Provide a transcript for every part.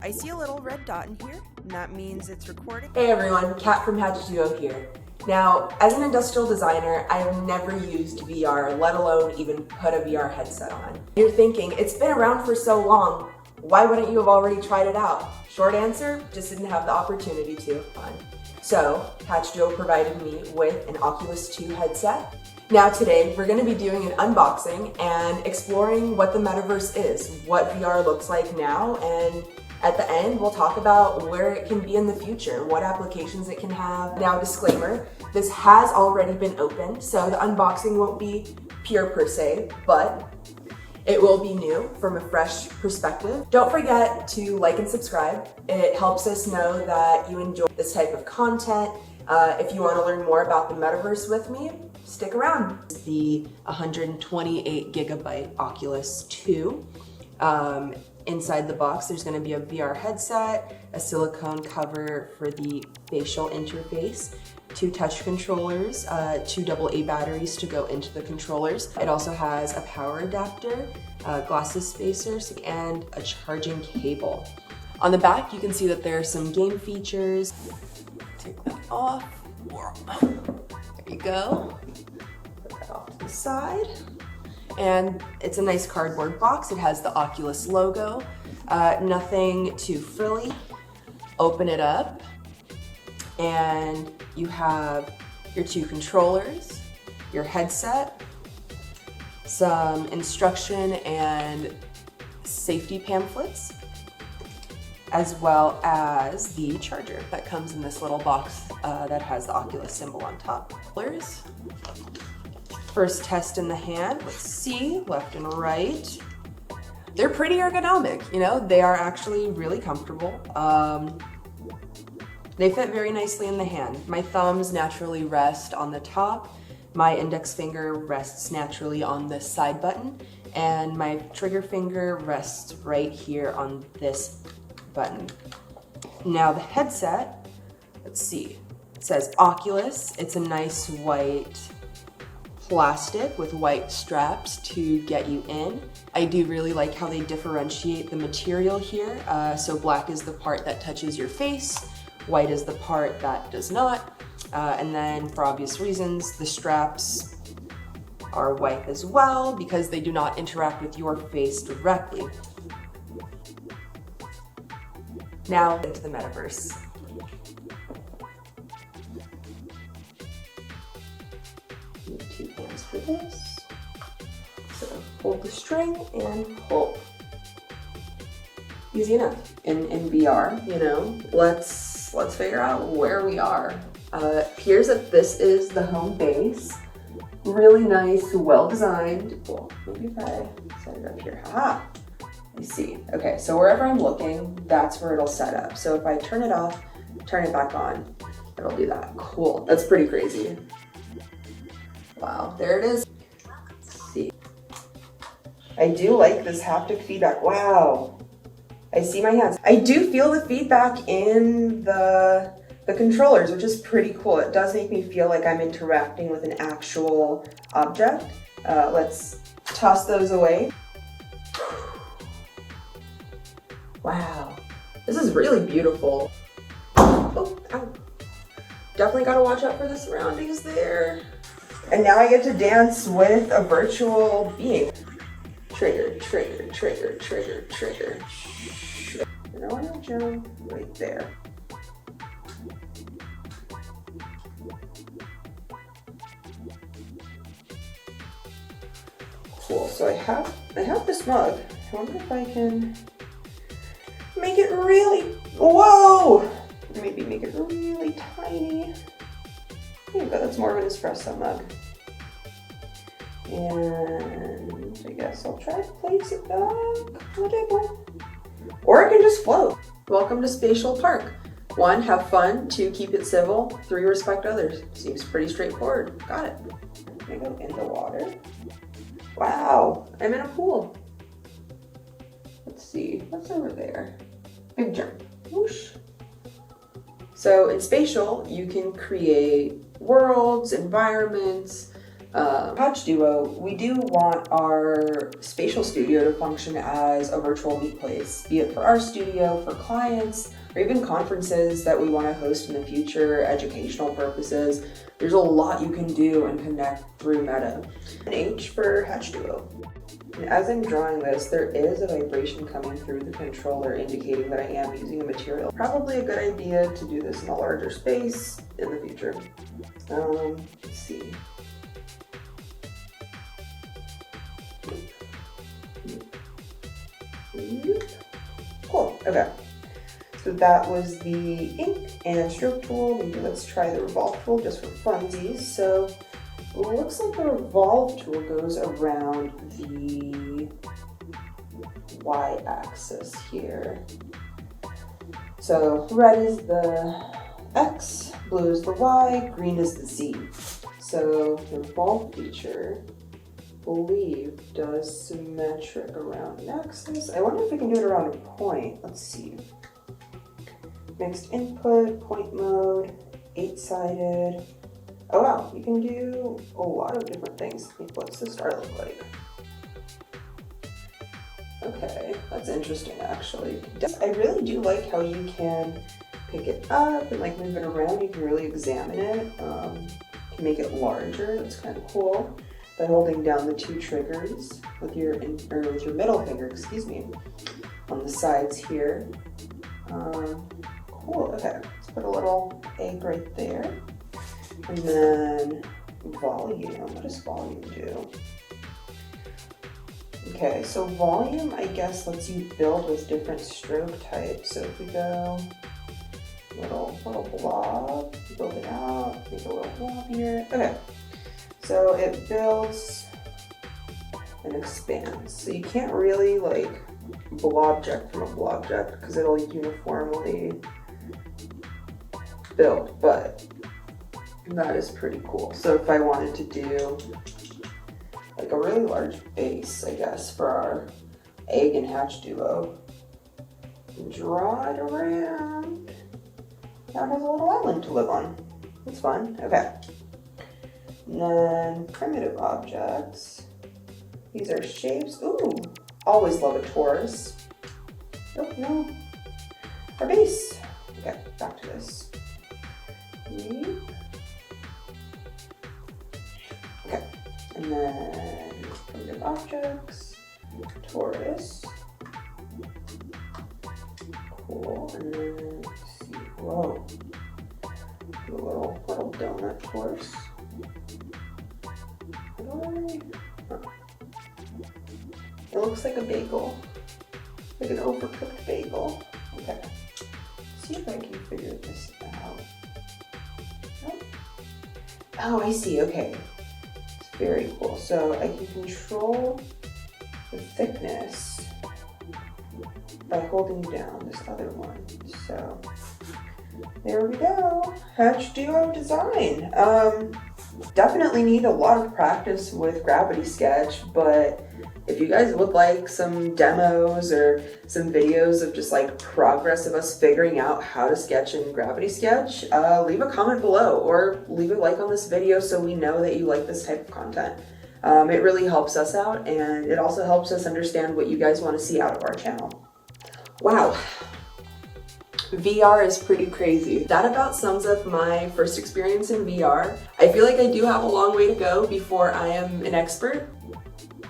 I see a little red dot in here, and that means it's recording. Hey everyone, Kat from Hatch2Go here. Now, as an industrial designer, I have never used VR, let alone even put a VR headset on. You're thinking, it's been around for so long, why wouldn't you have already tried it out? Short answer, just didn't have the opportunity to. So, Hatch2Go provided me with an Oculus 2 headset. Now today, we're going to be doing an unboxing and exploring what the metaverse is, what VR looks like now, and at the end, we'll talk about where it can be in the future, what applications it can have. Now, disclaimer, this has already been opened, so the unboxing won't be pure per se, but it will be new from a fresh perspective. Don't forget to like and subscribe. It helps us know that you enjoy this type of content. If you want to learn more about the metaverse with me, stick around. The 128 gigabyte Oculus 2. Inside the box, there's going to be a VR headset, a silicone cover for the facial interface, 2 touch controllers, 2 AA batteries to go into the controllers. It also has a power adapter, glasses spacers, and a charging cable. On the back, you can see that there are some game features. Take that off. There you go. Put that off to the side. And it's a nice cardboard box. It has the Oculus logo, nothing too frilly. Open it up, and you have your 2 controllers, your headset, some instruction and safety pamphlets, as well as the charger that comes in this little box that has the Oculus symbol on top. First test in the hand, let's see, left and right. They're pretty ergonomic, you know, they are actually really comfortable. They fit very nicely in the hand. My thumbs naturally rest on the top, my index finger rests naturally on this side button, and my trigger finger rests right here on this button. Now the headset, let's see, it says Oculus. It's a nice white plastic with white straps to get you in. I do really like how they differentiate the material here. So black is the part that touches your face, white is the part that does not. And then for obvious reasons, the straps are white as well because they do not interact with your face directly. Now into the metaverse. Two hands for this. So hold the string and pull. Easy enough. In VR, you know, let's figure out where we are. It appears that this is the home base. Really nice, well designed. Cool. Maybe if I set it up here. Aha! I see. Okay, so wherever I'm looking, that's where it'll set up. So if I turn it off, turn it back on, it'll do that. Cool. That's pretty crazy. Wow, there it is. Let's see. I do like this haptic feedback. Wow. I see my hands. I do feel the feedback in the controllers, which is pretty cool. It does make me feel like I'm interacting with an actual object. Let's toss those away. Wow, this is really beautiful. Oh, ow. Definitely gotta watch out for the surroundings there. And now I get to dance with a virtual being. Trigger, trigger, trigger, trigger, trigger. And I want to jump right there. Cool, so I have this mug. I wonder if I can make it really, whoa! Maybe make it really tiny. There you go, that's more of an espresso mug. And I guess I'll try to place it back on the table. Or it can just float. Welcome to Spatial Park. 1, have fun. 2, keep it civil. 3, respect others. Seems pretty straightforward. Got it. I'm gonna go in the water. Wow, I'm in a pool. Let's see, what's over there? Big jump. Whoosh. So in Spatial, you can create worlds, environments, Hatch Duo, we do want our spatial studio to function as a virtual meet place, be it for our studio, for clients, or even conferences that we want to host in the future, educational purposes. There's a lot you can do and connect through Meta. An H for Hatch Duo. And as I'm drawing this, there is a vibration coming through the controller indicating that I am using a material. Probably a good idea to do this in a larger space in the future. Let's see. Cool, okay. So that was the ink and stroke tool. Maybe let's try the revolve tool just for funsies. So it looks like the revolve tool goes around the y-axis here. So red is the X, blue is the Y, green is the Z. So the revolve feature, I believe, does symmetric around the axis. I wonder if we can do it around a point. Let's see. Mixed input, point mode, 8-sided. Oh wow, you can do a lot of different things. What's the star look like? Okay, that's interesting actually. I really do like how you can pick it up and like move it around. You can really examine it. Can make it larger. That's kind of cool. By holding down the two triggers with your middle finger, excuse me, on the sides here. Cool. Okay, let's put a little egg right there. And then volume, what does volume do? Okay, so volume, I guess, lets you build with different stroke types. So if we go little blob, build it out, make a little blob here. Okay, so it builds and expands. So you can't really like blobject from a blobject because it'll uniformly build, but that is pretty cool. So if I wanted to do like a really large base, I guess, for our egg and hatch duo, draw it around. Now it has a little island to live on. That's fun. Okay. And then primitive objects. These are shapes. Ooh, always love a torus. Oh no, our base. Okay, back to this. Okay, and then primitive objects, torus. Cool, and then let's see. Whoa, do a little donut torus. It looks like a bagel, like an overcooked bagel. Okay, let's see if I can figure this out. Oh, I see, okay. It's very cool. So I can control the thickness by holding down this other one. So there we go. Hatch Duo design. Definitely need a lot of practice with Gravity Sketch, but if you guys would like some demos or some videos of just like progress of us figuring out how to sketch in Gravity Sketch, leave a comment below or leave a like on this video so we know that you like this type of content. It really helps us out, and it also helps us understand what you guys want to see out of our channel. Wow. VR is pretty crazy. That about sums up my first experience in VR. I feel like I do have a long way to go before I am an expert.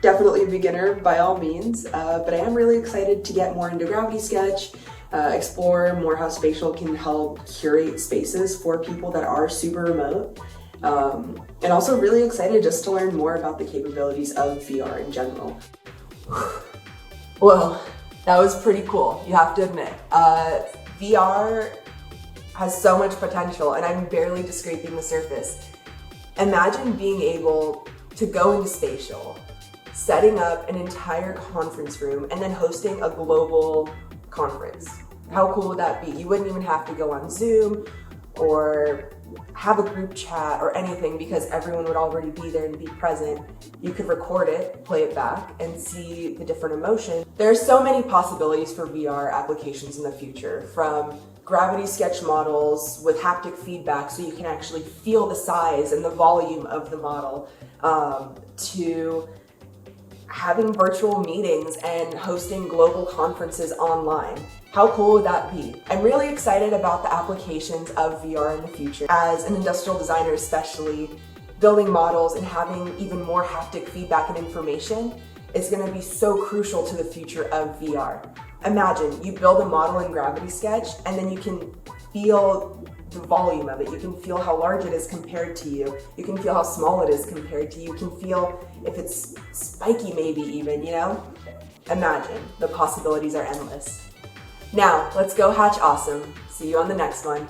Definitely a beginner by all means, but I am really excited to get more into Gravity Sketch, explore more how spatial can help curate spaces for people that are super remote, and also really excited just to learn more about the capabilities of VR in general. Well, that was pretty cool, you have to admit. VR has so much potential and I'm barely just scraping the surface. Imagine being able to go into spatial, setting up an entire conference room, and then hosting a global conference. How cool would that be? You wouldn't even have to go on Zoom or have a group chat or anything, because everyone would already be there and be present. You could record it, play it back, and see the different emotions. There are so many possibilities for VR applications in the future, from gravity sketch models with haptic feedback so you can actually feel the size and the volume of the model, to having virtual meetings and hosting global conferences online. How cool would that be? I'm really excited about the applications of VR in the future. As an industrial designer especially, building models and having even more haptic feedback and information is going to be so crucial to the future of VR. Imagine you build a model in Gravity Sketch and then you can feel the volume of it. You can feel how large it is compared to you. You can feel how small it is compared to you. You can feel if it's spiky maybe even, you know? Imagine, the possibilities are endless. Now, let's go hatch awesome. See you on the next one.